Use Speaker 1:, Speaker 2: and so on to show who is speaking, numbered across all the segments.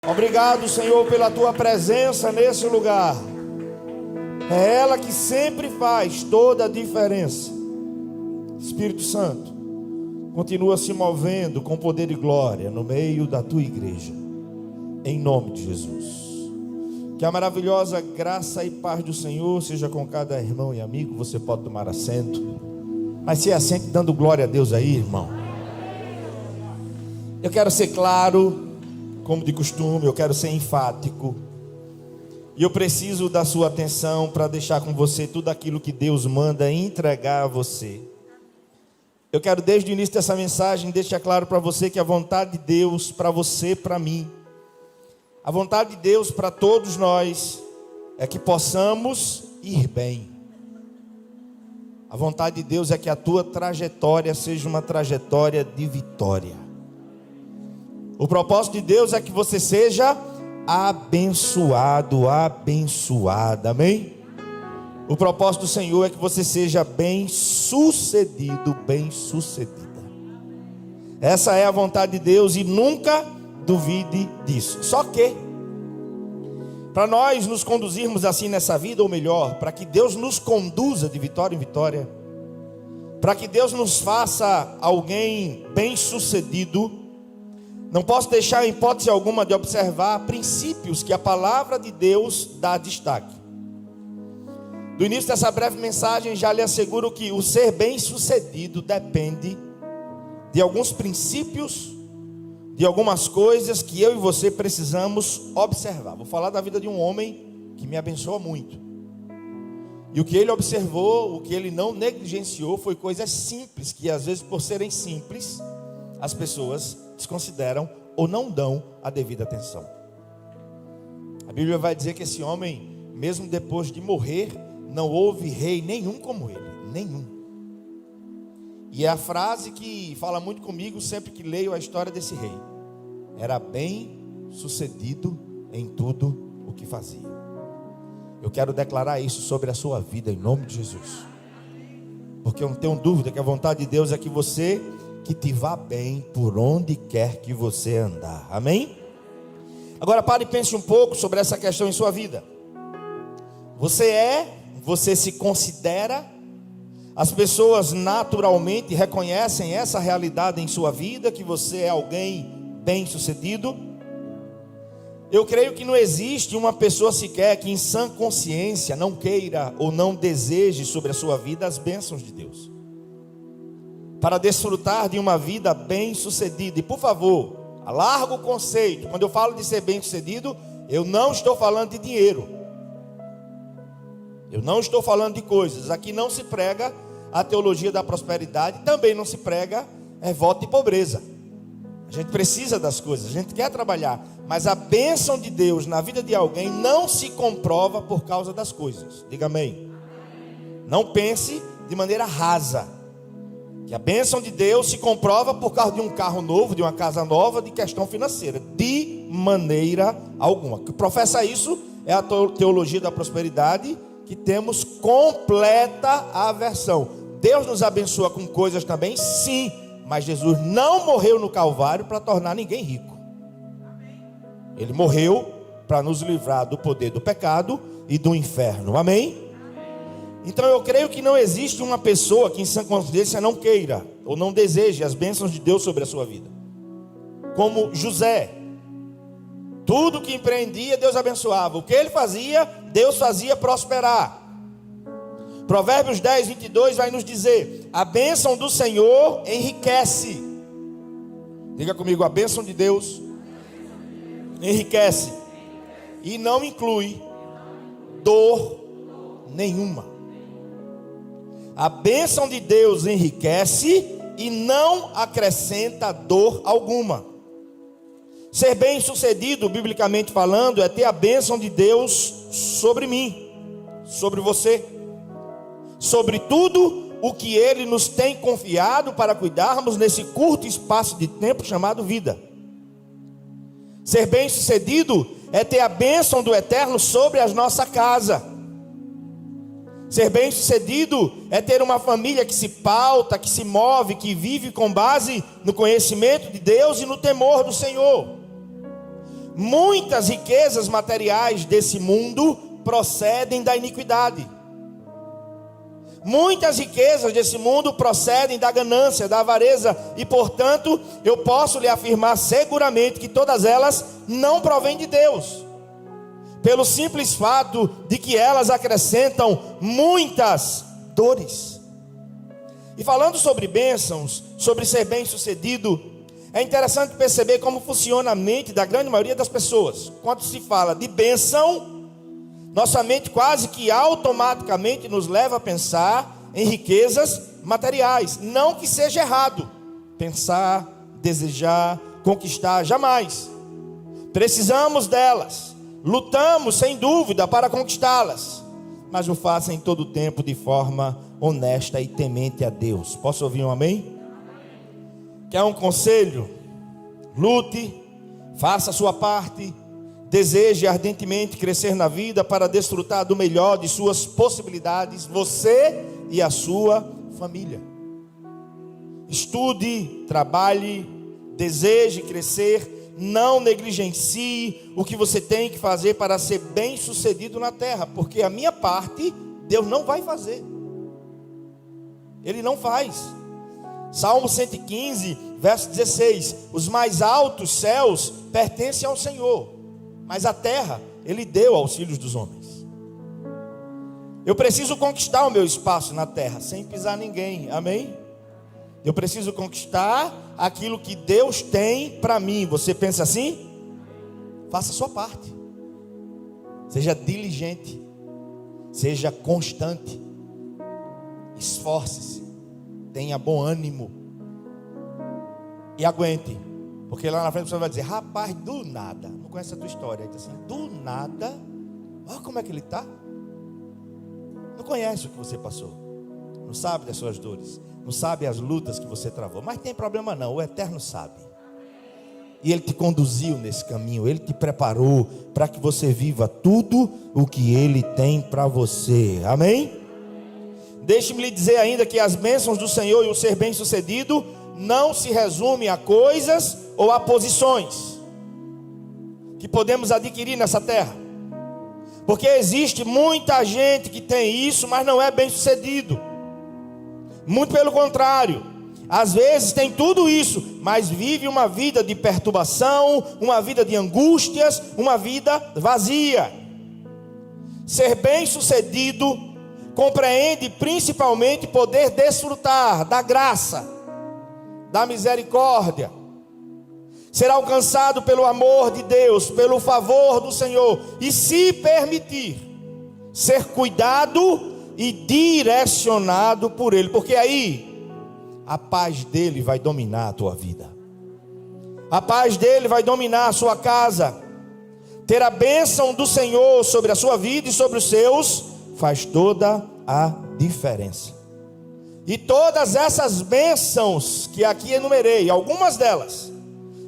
Speaker 1: Obrigado, Senhor, pela tua presença nesse lugar. É ela que sempre faz toda a diferença. Espírito Santo, continua se movendo com poder e glória no meio da tua igreja, em nome de Jesus. Que a maravilhosa graça e paz do Senhor seja com cada irmão e amigo. Você pode tomar assento, mas se assente dando glória a Deus aí, irmão. Eu quero ser claro, como de costume, eu quero ser enfático. E eu preciso da sua atenção para deixar com você tudo aquilo que Deus manda entregar a você. Eu quero desde o início dessa mensagem deixar claro para você que a vontade de Deus para você, para mim, a vontade de Deus para todos nós é que possamos ir bem. A vontade de Deus é que a tua trajetória seja uma trajetória de vitória. O propósito de Deus é que você seja abençoado, abençoada, amém? O propósito do Senhor é que você seja bem-sucedido, bem-sucedida. Essa é a vontade de Deus e nunca duvide disso. Só que, para nós nos conduzirmos assim nessa vida, ou melhor, para que Deus nos conduza de vitória em vitória, para que Deus nos faça alguém bem-sucedido, não posso deixar em hipótese alguma de observar princípios que a palavra de Deus dá destaque. Do início dessa breve mensagem já lhe asseguro que o ser bem-sucedido depende de alguns princípios, de algumas coisas que eu e você precisamos observar. Vou falar da vida de um homem que me abençoa muito. E o que ele observou, o que ele não negligenciou foi coisas simples, que às vezes por serem simples, as pessoas desconsideram ou não dão a devida atenção. A Bíblia vai dizer que esse homem, mesmo depois de morrer, não houve rei nenhum como ele, nenhum. E é a frase que fala muito comigo sempre que leio a história desse rei. Era bem sucedido em tudo o que fazia. Eu quero declarar isso sobre a sua vida em nome de Jesus, porque eu não tenho dúvida que a vontade de Deus é que você, que te vá bem por onde quer que você andar, amém? Agora pare e pense um pouco sobre essa questão em sua vida. Você se considera? As pessoas naturalmente reconhecem essa realidade em sua vida, que você é alguém bem-sucedido? Eu creio que não existe uma pessoa sequer que em sã consciência não queira ou não deseje sobre a sua vida as bênçãos de Deus, para desfrutar de uma vida bem-sucedida. E por favor, alarga o conceito. Quando eu falo de ser bem-sucedido, eu não estou falando de dinheiro, eu não estou falando de coisas. Aqui não se prega a teologia da prosperidade, também não se prega voto de pobreza. A gente precisa das coisas, a gente quer trabalhar, mas a bênção de Deus na vida de alguém não se comprova por causa das coisas. Diga amém. Não pense de maneira rasa que a bênção de Deus se comprova por causa de um carro novo, de uma casa nova, de questão financeira. De maneira alguma. O que professa isso é a teologia da prosperidade, que temos completa aversão. Deus nos abençoa com coisas também, sim, mas Jesus não morreu no Calvário para tornar ninguém rico. Ele morreu para nos livrar do poder do pecado e do inferno, amém? Então eu creio que não existe uma pessoa que em sã consciência não queira ou não deseje as bênçãos de Deus sobre a sua vida. Como José, tudo que empreendia Deus abençoava, o que ele fazia, Deus fazia prosperar. Provérbios 10, 22 vai nos dizer: a bênção do Senhor enriquece. Diga comigo, a bênção de Deus enriquece e não inclui dor nenhuma. A bênção de Deus enriquece e não acrescenta dor alguma. Ser bem-sucedido, biblicamente falando, é ter a bênção de Deus sobre mim, sobre você, sobre tudo o que Ele nos tem confiado para cuidarmos nesse curto espaço de tempo chamado vida. Ser bem-sucedido é ter a bênção do Eterno sobre a nossa casa. Ser bem-sucedido é ter uma família que se pauta, que se move, que vive com base no conhecimento de Deus e no temor do Senhor. Muitas riquezas materiais desse mundo procedem da iniquidade. Muitas riquezas desse mundo procedem da ganância, da avareza, e portanto, eu posso lhe afirmar seguramente que todas elas não provêm de Deus, pelo simples fato de que elas acrescentam muitas dores. E falando sobre bênçãos, sobre ser bem-sucedido, é interessante perceber como funciona a mente da grande maioria das pessoas. Quando se fala de bênção, nossa mente quase que automaticamente nos leva a pensar em riquezas materiais. Não que seja errado pensar, desejar, conquistar, jamais. Precisamos delas, lutamos sem dúvida para conquistá-las, mas o faça em todo o tempo de forma honesta e temente a Deus. Posso ouvir um amém? Quer um conselho? Lute, faça a sua parte, deseje ardentemente crescer na vida para desfrutar do melhor de suas possibilidades, você e a sua família. Estude, trabalhe, deseje crescer, não negligencie o que você tem que fazer para ser bem-sucedido na terra, porque a minha parte Deus não vai fazer. Ele não faz. Salmo 115, verso 16: os mais altos céus pertencem ao Senhor, mas a terra Ele deu aos filhos dos homens. Eu preciso conquistar o meu espaço na terra, sem pisar ninguém, amém? Eu preciso conquistar aquilo que Deus tem para mim. Você pensa assim? Faça a sua parte. Seja diligente, seja constante, esforce-se, tenha bom ânimo e aguente, porque lá na frente você vai dizer: rapaz, do nada, não conhece a tua história, aí diz assim, do nada, olha como é que ele está. Não conhece o que você passou, não sabe das suas dores, não sabe as lutas que você travou, mas tem problema não, o Eterno sabe, e Ele te conduziu nesse caminho, Ele te preparou para que você viva tudo o que Ele tem para você, amém? Deixe-me lhe dizer ainda que as bênçãos do Senhor e o ser bem-sucedido não se resume a coisas ou a posições que podemos adquirir nessa terra, porque existe muita gente que tem isso, mas não é bem-sucedido. Muito pelo contrário, às vezes tem tudo isso, mas vive uma vida de perturbação, uma vida de angústias, uma vida vazia. Ser bem-sucedido compreende principalmente poder desfrutar da graça, da misericórdia, ser alcançado pelo amor de Deus, pelo favor do Senhor, e se permitir ser cuidado e direcionado por Ele, porque aí a paz dele vai dominar a tua vida, a paz dele vai dominar a sua casa. Ter a bênção do Senhor sobre a sua vida e sobre os seus faz toda a diferença. E todas essas bênçãos que aqui enumerei, algumas delas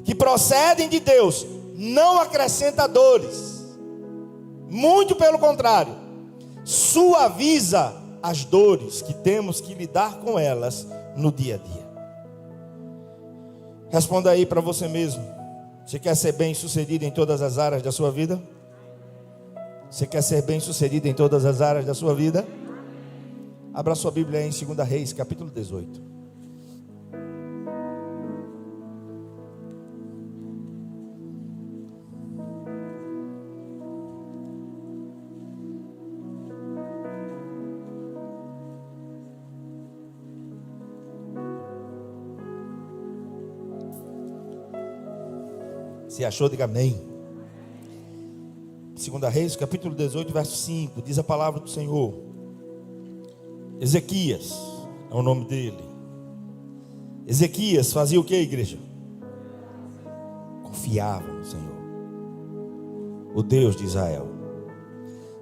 Speaker 1: que procedem de Deus, não acrescenta dores, muito pelo contrário, suaviza as dores que temos que lidar com elas no dia a dia. Responda aí para você mesmo: você quer ser bem sucedido em todas as áreas da sua vida? Você quer ser bem sucedido em todas as áreas da sua vida? Abra sua Bíblia aí em 2 Reis, capítulo 18. Se achou, diga amém. 2 Reis, capítulo 18, verso 5, diz a palavra do Senhor. Ezequias é o nome dele. Ezequias fazia o que, igreja? Confiava no Senhor, o Deus de Israel.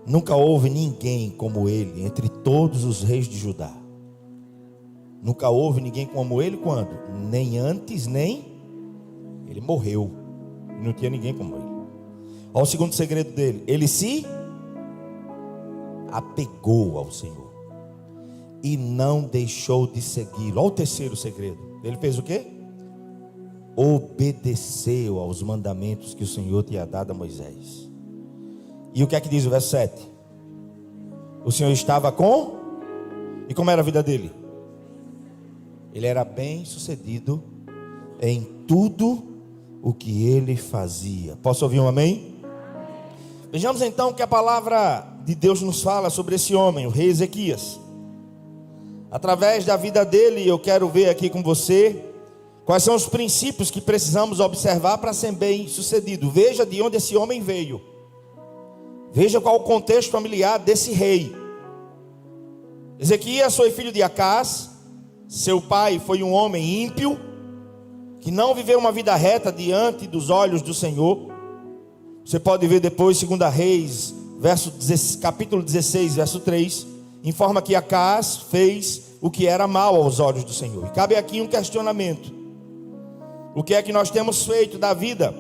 Speaker 1: Nunca houve ninguém como ele entre todos os reis de Judá. Nunca houve ninguém como ele quando? Nem antes, nem ele morreu. Não tinha ninguém como ele. Olha o segundo segredo dele: ele se apegou ao Senhor e não deixou de segui-lo. Olha o terceiro segredo: ele fez o quê? obedeceu aos mandamentos que o Senhor tinha dado a Moisés. E o que é que diz o verso 7? O Senhor estava com... E como era a vida dele? Ele era bem sucedido em tudo o que ele fazia. Posso ouvir um amém? Vejamos então o que a palavra de Deus nos fala sobre esse homem, o rei Ezequias. Através da vida dele, eu quero ver aqui com você quais são os princípios que precisamos observar para ser bem sucedido. Veja de onde esse homem veio. Veja qual o contexto familiar desse rei. Ezequias foi filho de Acás. Seu pai foi um homem ímpio, que não viveu uma vida reta diante dos olhos do Senhor. Você pode ver depois, 2 Reis, capítulo 16, verso 3, informa que Acás fez o que era mal aos olhos do Senhor. E cabe aqui um questionamento: o que é que nós temos feito da vida?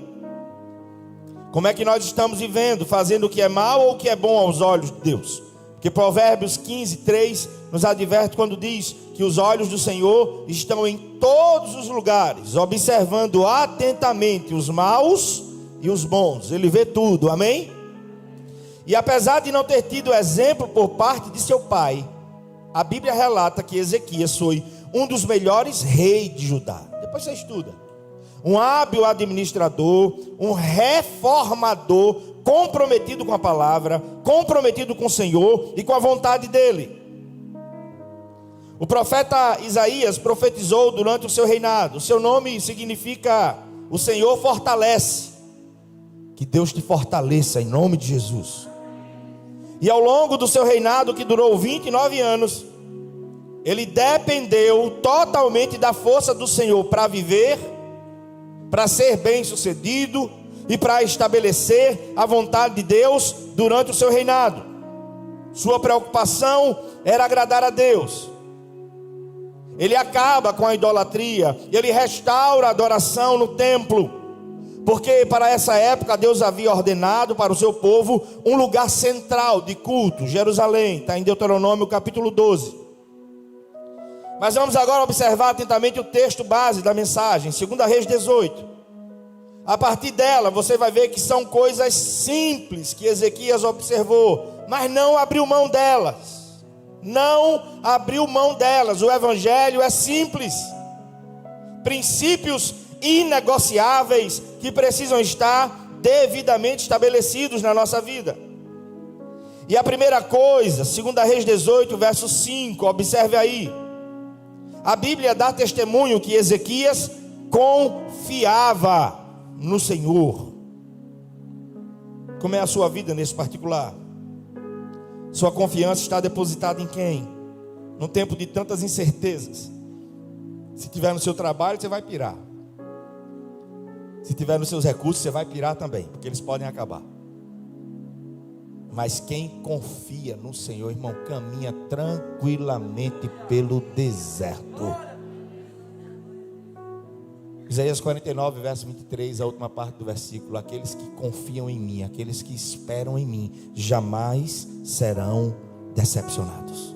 Speaker 1: Como é que nós estamos vivendo, fazendo o que é mal ou o que é bom aos olhos de Deus? Porque Provérbios 15, 3 nos adverte quando diz que os olhos do Senhor estão em todos os lugares, observando atentamente os maus e os bons. Ele vê tudo, amém? E apesar de não ter tido exemplo por parte de seu pai, a Bíblia relata que Ezequias foi um dos melhores reis de Judá. Depois você estuda. Um hábil administrador, um reformador, comprometido com a palavra, comprometido com o Senhor e com a vontade dele. O profeta Isaías profetizou durante o seu reinado. O seu nome significa: o Senhor fortalece. Que Deus te fortaleça em nome de Jesus. E ao longo do seu reinado, que durou 29 anos, ele dependeu totalmente da força do Senhor para viver, para ser bem sucedido e para estabelecer a vontade de Deus durante o seu reinado. Sua preocupação era agradar a Deus. Ele acaba com a idolatria, ele restaura a adoração no templo, porque para essa época Deus havia ordenado para o seu povo um lugar central de culto, Jerusalém. Está em Deuteronômio capítulo 12. Mas vamos agora observar atentamente o texto base da mensagem, 2 Reis 18. A partir dela você vai ver que são coisas simples que Ezequias observou, mas não abriu mão delas. Não abriu mão delas. O evangelho é simples. Princípios inegociáveis que precisam estar devidamente estabelecidos na nossa vida. E a primeira coisa, 2 Reis 18, verso 5, observe aí. A Bíblia dá testemunho que Ezequias confiava no Senhor. Como é a sua vida nesse particular? Sua confiança está depositada em quem? Num tempo de tantas incertezas. Se tiver no seu trabalho, você vai pirar. Se tiver nos seus recursos, você vai pirar também, porque eles podem acabar. Mas quem confia no Senhor, irmão, caminha tranquilamente pelo deserto. Isaías 49, verso 23, a última parte do versículo: aqueles que confiam em mim, aqueles que esperam em mim, jamais serão decepcionados.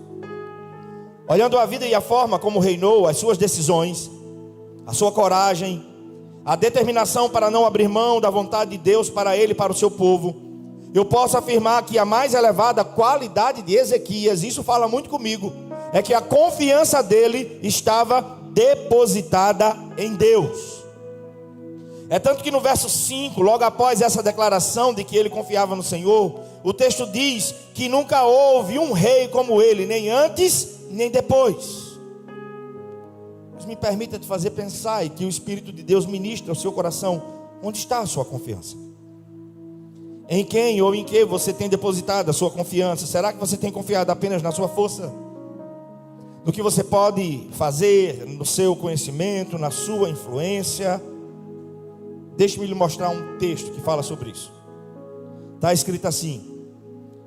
Speaker 1: Olhando a vida e a forma como reinou, as suas decisões, a sua coragem, a determinação para não abrir mão da vontade de Deus para ele e para o seu povo, eu posso afirmar que a mais elevada qualidade de Ezequias, isso fala muito comigo, é que a confiança dele estava depositada em Deus. É tanto que no verso 5, logo após essa declaração de que ele confiava no Senhor, o texto diz que nunca houve um rei como ele, nem antes nem depois. Mas me permita te fazer pensar, e que o Espírito de Deus ministre ao seu coração: onde está a sua confiança? Em quem ou em que você tem depositado a sua confiança? Será que você tem confiado apenas na sua força? No que você pode fazer, no seu conhecimento, na sua influência? Deixe-me lhe mostrar um texto que fala sobre isso. Está escrito assim,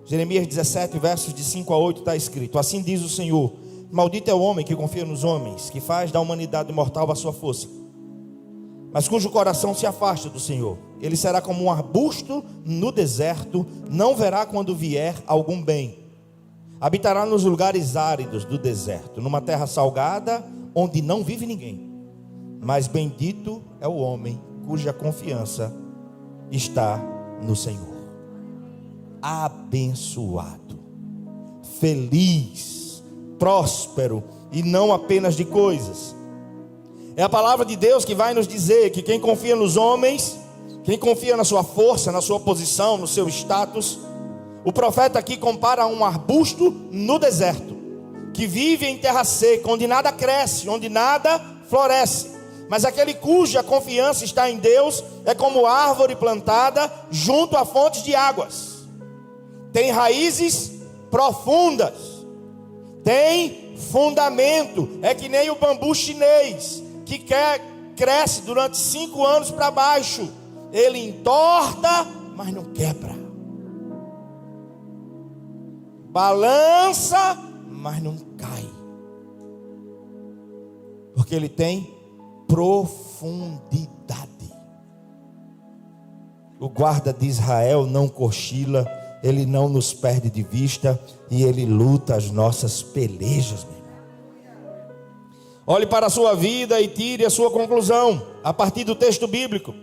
Speaker 1: Jeremias 17, versos de 5 a 8, está escrito: assim diz o Senhor: maldito é o homem que confia nos homens, que faz da humanidade mortal a sua força, mas cujo coração se afasta do Senhor. Ele será como um arbusto no deserto, não verá quando vier algum bem. Habitará nos lugares áridos do deserto, numa terra salgada, onde não vive ninguém. mas bendito é o homem cuja confiança está no Senhor. Abençoado, feliz, próspero, e não apenas de coisas. É a palavra de Deus que vai nos dizer que quem confia nos homens, quem confia na sua força, na sua posição, no seu status, o profeta aqui compara a um arbusto no deserto, que vive em terra seca, onde nada cresce, onde nada floresce. Mas aquele cuja confiança está em Deus é como árvore plantada junto a fontes de águas. Tem raízes profundas, tem fundamento. É que nem o bambu chinês, que cresce durante 5 anos para baixo. Ele entorta, mas não quebra. Balança, mas não cai. Porque ele tem profundidade. O guarda de Israel não cochila, ele não nos perde de vista, e ele luta as nossas pelejas, meu irmão. Olhe para a sua vida e tire a sua conclusão a partir do texto bíblico.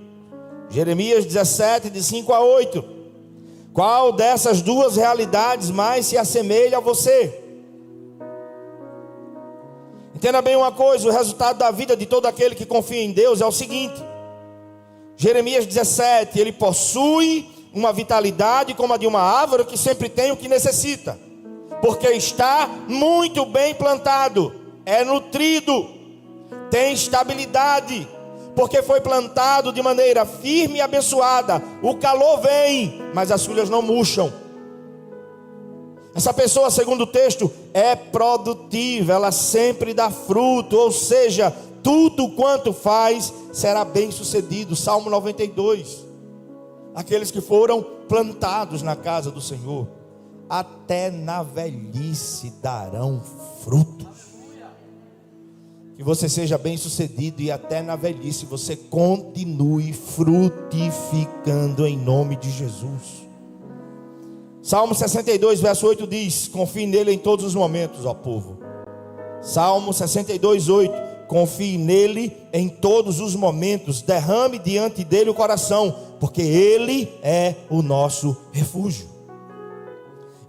Speaker 1: Jeremias 17, de 5 a 8. Qual dessas duas realidades mais se assemelha a você? Entenda bem uma coisa: o resultado da vida de todo aquele que confia em Deus é o seguinte. Jeremias 17, ele possui uma vitalidade como a de uma árvore que sempre tem o que necessita, porque está muito bem plantado, é nutrido, tem estabilidade, porque foi plantado de maneira firme e abençoada. O calor vem, mas as folhas não murcham. Essa pessoa, segundo o texto, é produtiva, ela sempre dá fruto, ou seja, tudo quanto faz será bem sucedido. Salmo 92. Aqueles que foram plantados na casa do Senhor, até na velhice darão frutos. Que você seja bem sucedido e até na velhice você continue frutificando em nome de Jesus. Salmo 62, verso 8 diz: confie nele em todos os momentos, ó povo. Salmo 62, 8: confie nele em todos os momentos, derrame diante dele o coração, porque ele é o nosso refúgio.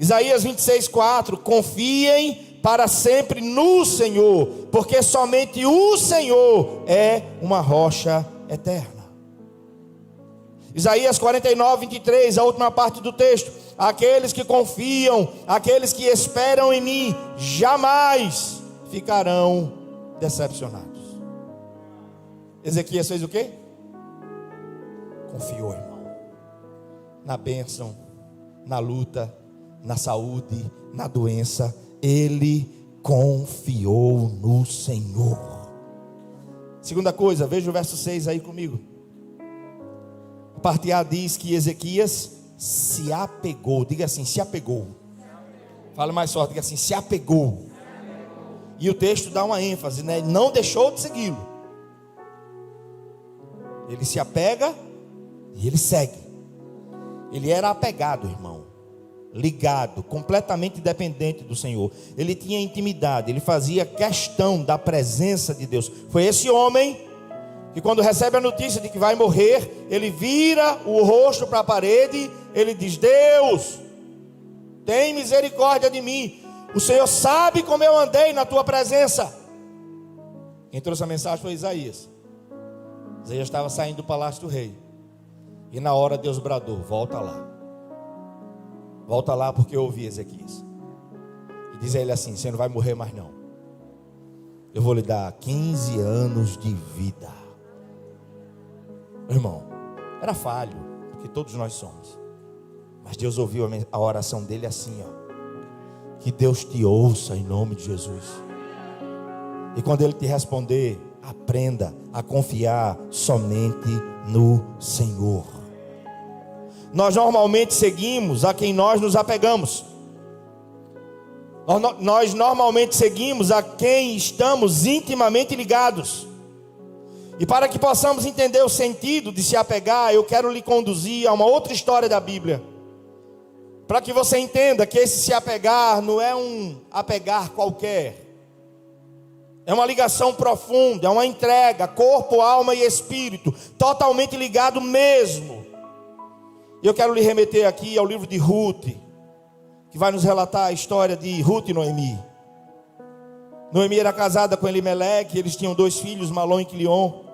Speaker 1: Isaías 26, 4: confiem para sempre no Senhor, porque somente o Senhor é uma rocha eterna. Isaías 49, 23, a última parte do texto: aqueles que confiam, aqueles que esperam em mim, jamais ficarão decepcionados. Ezequias fez o quê? Confiou, irmão, na bênção, na luta, na saúde, na doença. Ele confiou no Senhor. Segunda coisa, veja o verso 6 aí comigo. A parte A diz que Ezequias se apegou. Diga assim: se apegou. Fala mais forte, diga assim: se apegou. E o texto dá uma ênfase, né? Não deixou de segui-lo. Ele se apega e ele segue. Ele era apegado, irmão, ligado, completamente dependente do Senhor. Ele tinha intimidade, ele fazia questão da presença de Deus. Foi esse homem que, quando recebe a notícia de que vai morrer, ele vira o rosto para a parede, ele diz: Deus, tem misericórdia de mim, o Senhor sabe como eu andei na tua presença. Quem trouxe a mensagem foi Isaías. Isaías estava saindo do palácio do rei, e na hora Deus bradou: volta lá. Volta lá, porque eu ouvi Ezequias. E diz a ele assim: você não vai morrer mais não. Eu vou lhe dar 15 anos de vida. Irmão, era falho, porque todos nós somos. Mas Deus ouviu a oração dele assim, ó: que Deus te ouça em nome de Jesus. E quando ele te responder, aprenda a confiar somente no Senhor. Nós normalmente seguimos a quem nós nos apegamos. Nós normalmente seguimos a quem estamos intimamente ligados. E para que possamos entender o sentido de se apegar, eu quero lhe conduzir a uma outra história da Bíblia, para que você entenda que esse se apegar não é um apegar qualquer. É uma ligação profunda, é uma entrega, corpo, alma e espírito, totalmente ligado mesmo. E eu quero lhe remeter aqui ao livro de Ruth, que vai nos relatar a história de Ruth e Noemi. Noemi era casada com Elimeleque, eles tinham 2 filhos, Malom e Quilion.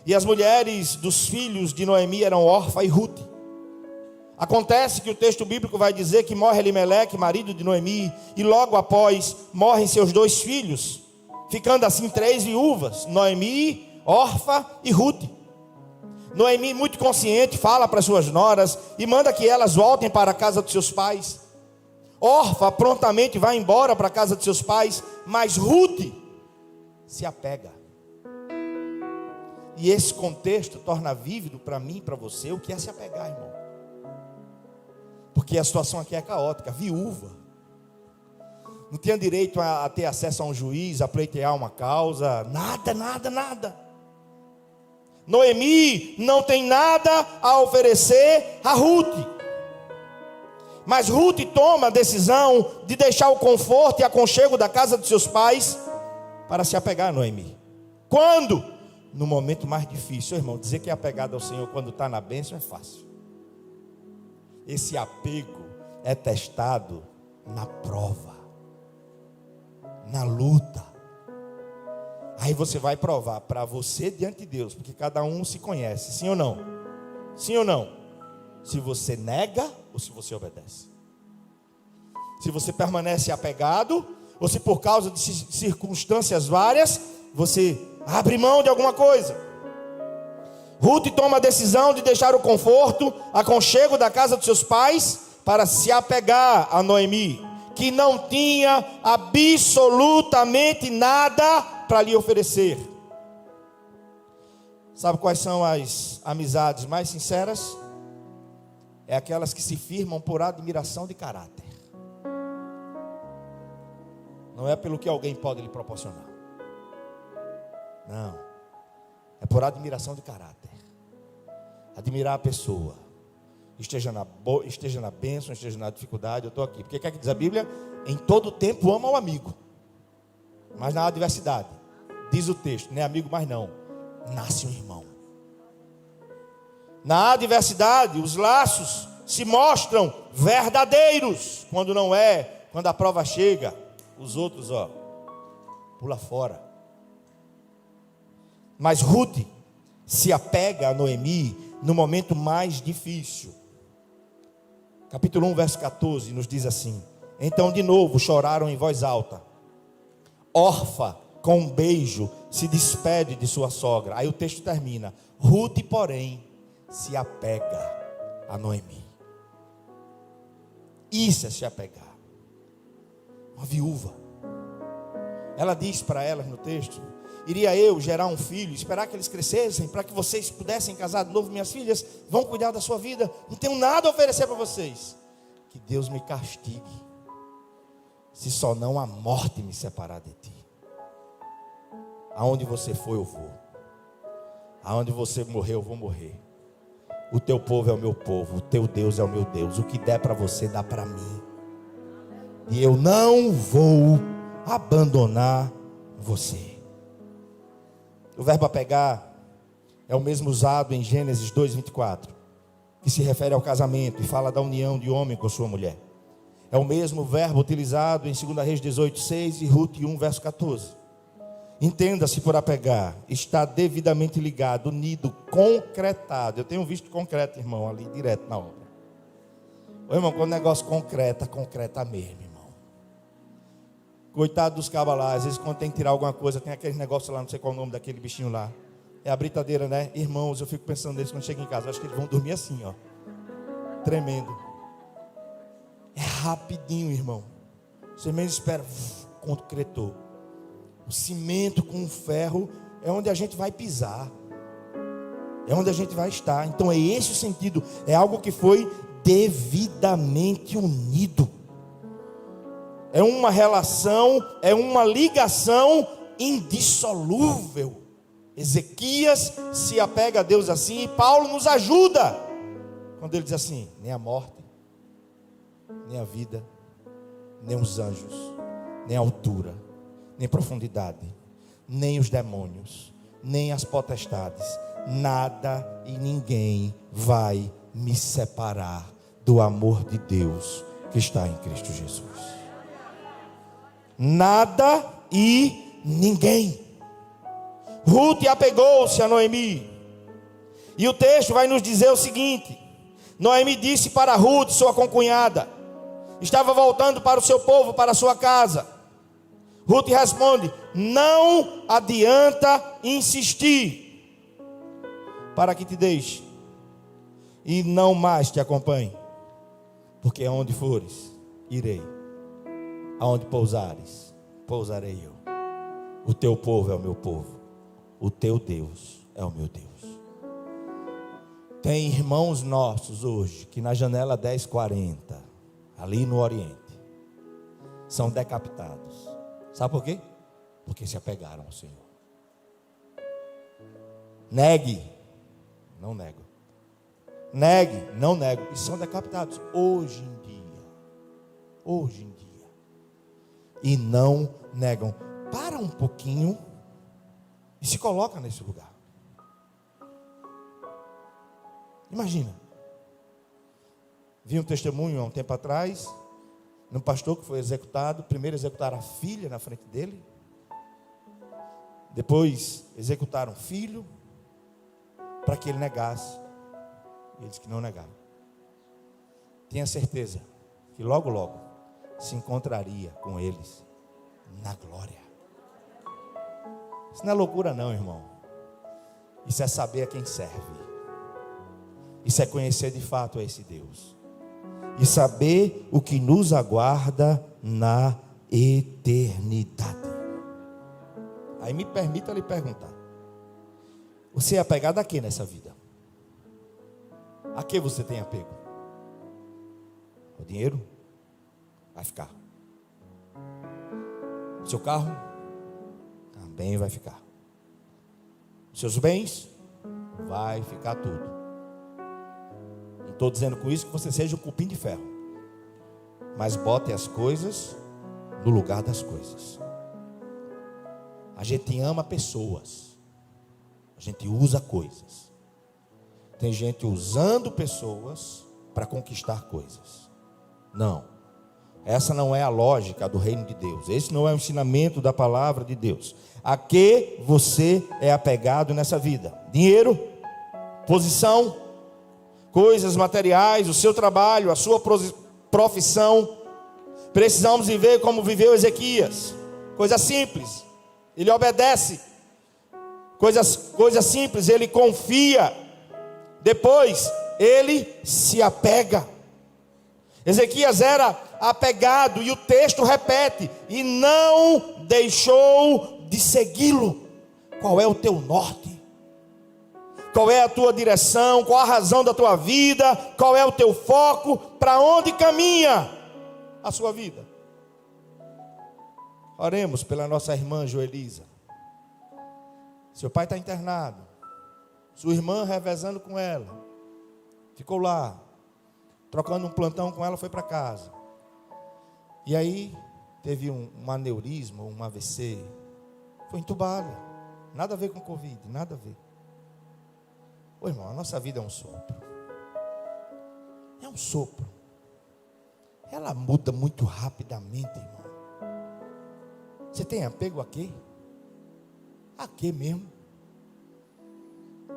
Speaker 1: E as mulheres dos filhos de Noemi eram Orfa e Ruth. Acontece que o texto bíblico vai dizer que morre Elimeleque, marido de Noemi, e logo após morrem seus 2 filhos, ficando assim 3 viúvas, Noemi, Orfa e Ruth. Noemi, muito consciente, fala para suas noras e manda que elas voltem para a casa dos seus pais. Orfa prontamente vai embora para a casa de seus pais, mas Ruth se apega. E esse contexto torna vívido para mim e para você o que é se apegar, irmão. Porque a situação aqui é caótica, viúva. Não tinha direito a ter acesso a um juiz, a pleitear uma causa, nada. Noemi não tem nada a oferecer a Ruth. Mas Ruth toma a decisão de deixar o conforto e aconchego da casa dos seus pais para se apegar a Noemi. Quando? No momento mais difícil. Irmão, dizer que é apegado ao Senhor quando está na bênção é fácil. Esse apego é testado na prova, na luta. Aí você vai provar para você diante de Deus, porque cada um se conhece, sim ou não? Sim ou não? Se você nega ou se você obedece. Se você permanece apegado, ou se por causa de circunstâncias várias, você abre mão de alguma coisa. Ruth toma a decisão de deixar o conforto, aconchego da casa dos seus pais, para se apegar a Noemi, que não tinha absolutamente nada para lhe oferecer. Sabe quais são as amizades mais sinceras? É aquelas que se firmam por admiração de caráter. Não é pelo que alguém pode lhe proporcionar. Não. É por admiração de caráter. Admirar a pessoa. Esteja na bênção, esteja na dificuldade, eu estou aqui. Porque o que é que diz a Bíblia? Em todo tempo ama o amigo, mas na adversidade, diz o texto, não é amigo mais não, nasce um irmão. Na adversidade, os laços se mostram verdadeiros. Quando não é, quando a prova chega, os outros, pula fora. Mas Ruth se apega a Noemi no momento mais difícil. Capítulo 1, verso 14, nos diz assim: então de novo choraram em voz alta. Orfa, com um beijo, se despede de sua sogra. Aí o texto termina: Ruth, porém, se apega a Noemi. Isso é se apegar. Uma viúva. Ela diz para elas no texto: iria eu gerar um filho, esperar que eles crescessem, para que vocês pudessem casar de novo. Minhas filhas vão cuidar da sua vida, não tenho nada a oferecer para vocês. Que Deus me castigue, se só não a morte me separar de ti. Aonde você for eu vou, aonde você morrer eu vou morrer. O teu povo é o meu povo, o teu Deus é o meu Deus. O que der para você dá para mim, e eu não vou abandonar você. O verbo apegar é o mesmo usado em Gênesis 2:24, que se refere ao casamento e fala da união de homem com sua mulher. É o mesmo verbo utilizado em 2 Reis 18:6 e Ruth 1, verso 14. Entenda-se por apegar, está devidamente ligado, unido, concretado. Eu tenho visto concreto, irmão, ali direto na obra. Ô, irmão, quando o negócio concreta mesmo, irmão. Coitado dos cabas lá, às vezes quando tem que tirar alguma coisa, tem aquele negócio lá, não sei qual é o nome daquele bichinho lá. É a britadeira, né? Irmãos, eu fico pensando neles quando chego em casa. Eu acho que eles vão dormir assim, tremendo. É rapidinho, irmão. Você mesmo espera, concretou. O cimento com o ferro é onde a gente vai pisar, é onde a gente vai estar. Então é esse o sentido. É algo que foi devidamente unido. É uma relação, é uma ligação indissolúvel. Ezequias se apega a Deus assim, e Paulo nos ajuda quando ele diz assim: nem a morte, nem a vida, nem os anjos, nem a altura, nem profundidade, nem os demônios, nem as potestades, nada e ninguém vai me separar do amor de Deus que está em Cristo Jesus. Nada e ninguém. Ruth apegou-se a Noemi. E o texto vai nos dizer o seguinte: Noemi disse para Ruth, sua concunhada, estava voltando para o seu povo, para a sua casa. Ruth responde: não adianta insistir, para que te deixe e não mais te acompanhe, porque aonde fores, irei, aonde pousares, pousarei eu. O teu povo é o meu povo, o teu Deus é o meu Deus. Tem irmãos nossos hoje que na janela 1040, ali no Oriente, são decapitados. Sabe por quê? Porque se apegaram ao Senhor. Negue, não nego. Negue, não nego. E são decapitados hoje em dia. Hoje em dia. E não negam. Para um pouquinho e se coloca nesse lugar. Imagina. Vi um testemunho há um tempo atrás, num pastor que foi executado. Primeiro executaram a filha na frente dele. Depois executaram o filho, para que ele negasse. Ele disse que não negava. Tenha certeza que logo, logo se encontraria com eles na glória. Isso não é loucura não, irmão. Isso é saber a quem serve. Isso é conhecer de fato a esse Deus. E saber o que nos aguarda na eternidade. Aí me permita lhe perguntar: você é apegado a quê nessa vida? A que você tem apego? O dinheiro? Vai ficar. O seu carro? Também vai ficar. Os seus bens? Vai ficar tudo. Não estou dizendo com isso que você seja um cupim de ferro, mas bote as coisas no lugar das coisas. A gente ama pessoas, a gente usa coisas. Tem gente usando pessoas para conquistar coisas. Não, essa não é a lógica do reino de Deus. Esse não é o ensinamento da palavra de Deus. A que você é apegado nessa vida? Dinheiro, posição, coisas materiais, o seu trabalho, a sua profissão. Precisamos viver como viveu Ezequias. Coisa simples, ele obedece. Coisa simples, ele confia. Depois ele se apega. Ezequias era apegado, e o texto repete: e não deixou de segui-lo. Qual é o teu norte? Qual é a tua direção? Qual a razão da tua vida? Qual é o teu foco? Para onde caminha a sua vida? Oremos pela nossa irmã Joelisa. Seu pai está internado, sua irmã revezando com ela, ficou lá, trocando um plantão com ela, foi para casa. E aí teve um aneurisma, um AVC, foi entubada. Nada a ver com Covid, nada a ver. Ô irmão, a nossa vida é um sopro. É um sopro. Ela muda muito rapidamente, irmão. Você tem apego a quê? A quê mesmo?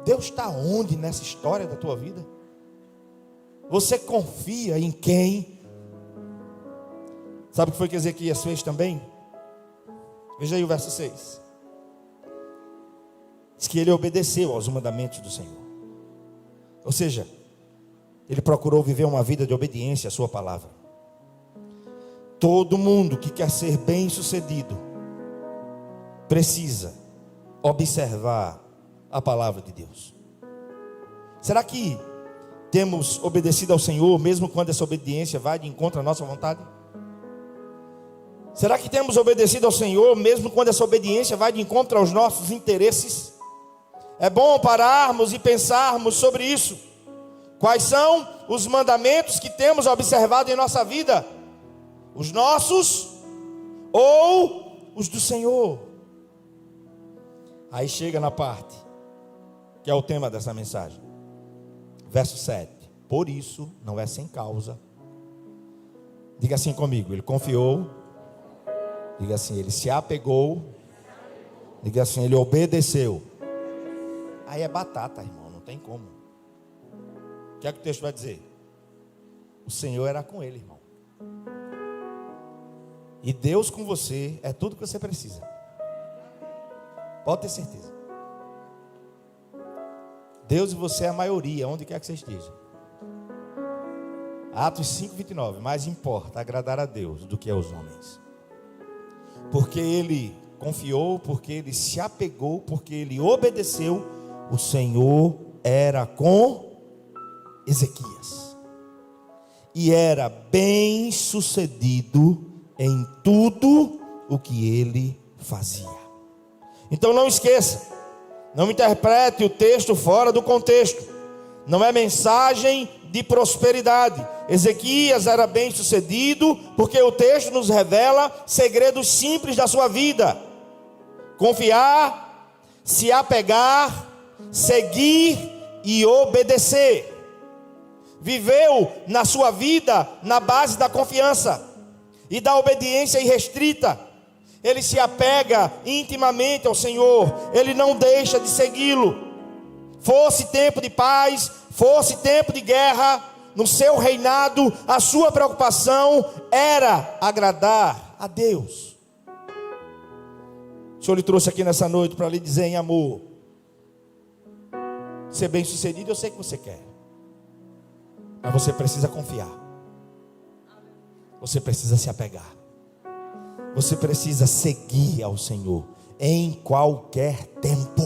Speaker 1: Deus está onde nessa história da tua vida? Você confia em quem? Sabe o que foi que Ezequias fez também? Veja aí o verso 6. Diz que ele obedeceu aos mandamentos do Senhor. Ou seja, ele procurou viver uma vida de obediência à sua palavra. Todo mundo que quer ser bem sucedido precisa observar a palavra de Deus. Será que temos obedecido ao Senhor, mesmo quando essa obediência vai de encontro à nossa vontade? Será que temos obedecido ao Senhor, mesmo quando essa obediência vai de encontro aos nossos interesses? É bom pararmos e pensarmos sobre isso. Quais são os mandamentos que temos observado em nossa vida? Os nossos ou os do Senhor? Aí chega na parte que é o tema dessa mensagem. Verso 7. Por isso, não é sem causa. Diga assim comigo, ele confiou. Diga assim, ele se apegou. Diga assim, ele obedeceu. Aí é batata, irmão, não tem como. O que é que o texto vai dizer? O Senhor era com ele, irmão. E Deus com você é tudo que você precisa. Pode ter certeza. Deus e você é a maioria, onde quer que você esteja. Atos 5:29. Mais importa agradar a Deus do que aos homens. Porque ele confiou, porque ele se apegou, porque ele obedeceu. O Senhor era com Ezequias. E era bem sucedido em tudo o que ele fazia. Então não esqueça, não interprete o texto fora do contexto. Não é mensagem de prosperidade. Ezequias era bem sucedido porque o texto nos revela segredos simples da sua vida: confiar, se apegar, seguir e obedecer. Viveu na sua vida na base da confiança e da obediência irrestrita. Ele se apega intimamente ao Senhor, ele não deixa de segui-lo. Fosse tempo de paz, fosse tempo de guerra, no seu reinado, a sua preocupação era agradar a Deus. O Senhor lhe trouxe aqui nessa noite para lhe dizer em amor: ser bem sucedido eu sei que você quer, mas você precisa confiar, você precisa se apegar, você precisa seguir ao Senhor em qualquer tempo,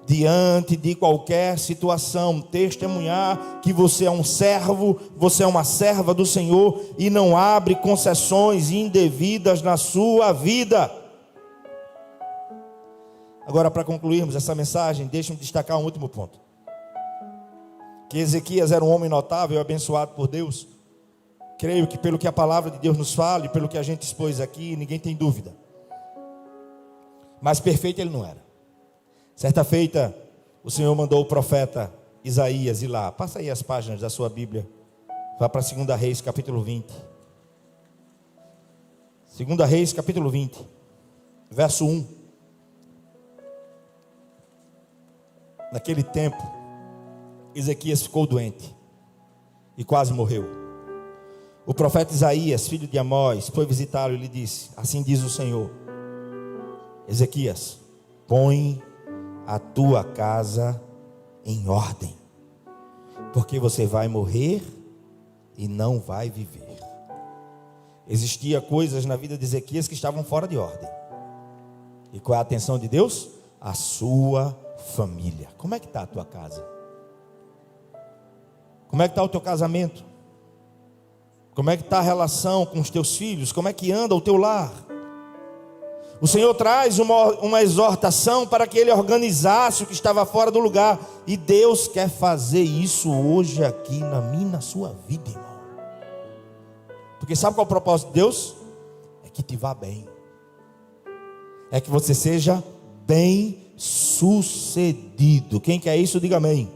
Speaker 1: diante de qualquer situação, testemunhar que você é um servo, você é uma serva do Senhor e não abre concessões indevidas na sua vida. Agora, para concluirmos essa mensagem, deixe-me destacar um último ponto: que Ezequias era um homem notável e abençoado por Deus. Creio que pelo que a palavra de Deus nos fala e pelo que a gente expôs aqui, ninguém tem dúvida. Mas perfeito ele não era. Certa feita, o Senhor mandou o profeta Isaías ir lá. Passa aí as páginas da sua Bíblia. Vá para 2 Reis, capítulo 20. 2 Reis, capítulo 20, verso 1. Naquele tempo, Ezequias ficou doente e quase morreu. O profeta Isaías, filho de Amós, foi visitá-lo e lhe disse: assim diz o Senhor: Ezequias, põe a tua casa em ordem, porque você vai morrer e não vai viver. Existia coisas na vida de Ezequias que estavam fora de ordem. E qual é a atenção de Deus? A sua família. Como é que está a tua casa? Como é que está o teu casamento? Como é que está a relação com os teus filhos? Como é que anda o teu lar? O Senhor traz uma exortação para que ele organizasse o que estava fora do lugar. E Deus quer fazer isso hoje aqui na minha e na sua vida, irmão. Porque sabe qual é o propósito de Deus? É que te vá bem. É que você seja bem sucedido. Quem quer isso, diga amém.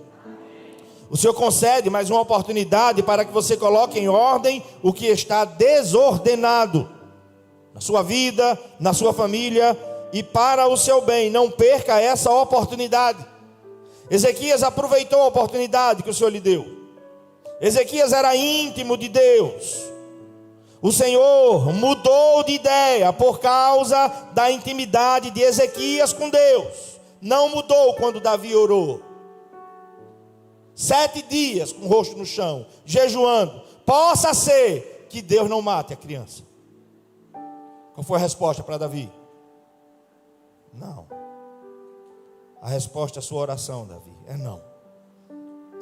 Speaker 1: O Senhor concede mais uma oportunidade para que você coloque em ordem o que está desordenado na sua vida, na sua família e para o seu bem. Não perca essa oportunidade. Ezequias aproveitou a oportunidade que o Senhor lhe deu. Ezequias era íntimo de Deus. O Senhor mudou de ideia por causa da intimidade de Ezequias com Deus. Não mudou quando Davi orou. 7 dias com o rosto no chão, jejuando. Possa ser que Deus não mate a criança. Qual foi a resposta para Davi? Não. A resposta à sua oração, Davi, é não.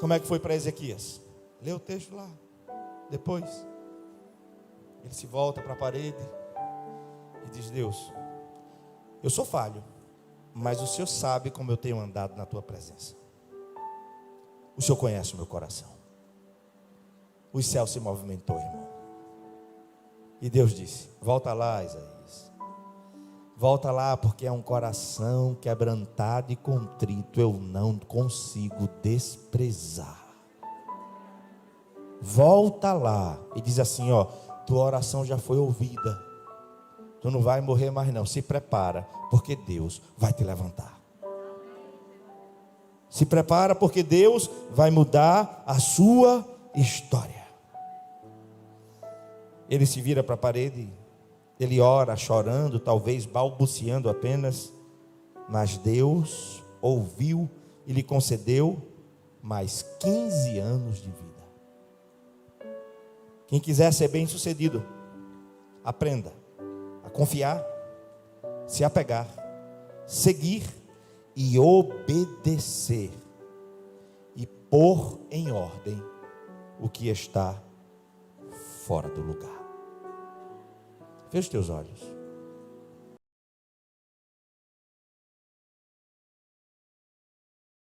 Speaker 1: Como é que foi para Ezequias? Lê o texto lá. Depois ele se volta para a parede e diz: Deus, eu sou falho, mas o Senhor sabe como eu tenho andado na tua presença. O Senhor conhece o meu coração. Os céus se movimentou, irmão. E Deus disse: volta lá, Isaías. Volta lá, porque é um coração quebrantado e contrito, eu não consigo desprezar. Volta lá e diz assim, ó, tua oração já foi ouvida. Tu não vai morrer mais não, se prepara, porque Deus vai te levantar. Se prepara, porque Deus vai mudar a sua história. Ele se vira para a parede, ele ora chorando, talvez balbuciando apenas, mas Deus ouviu e lhe concedeu mais 15 anos de vida. Quem quiser ser bem sucedido, aprenda a confiar, se apegar, seguir e obedecer e pôr em ordem o que está fora do lugar. Feche os teus olhos.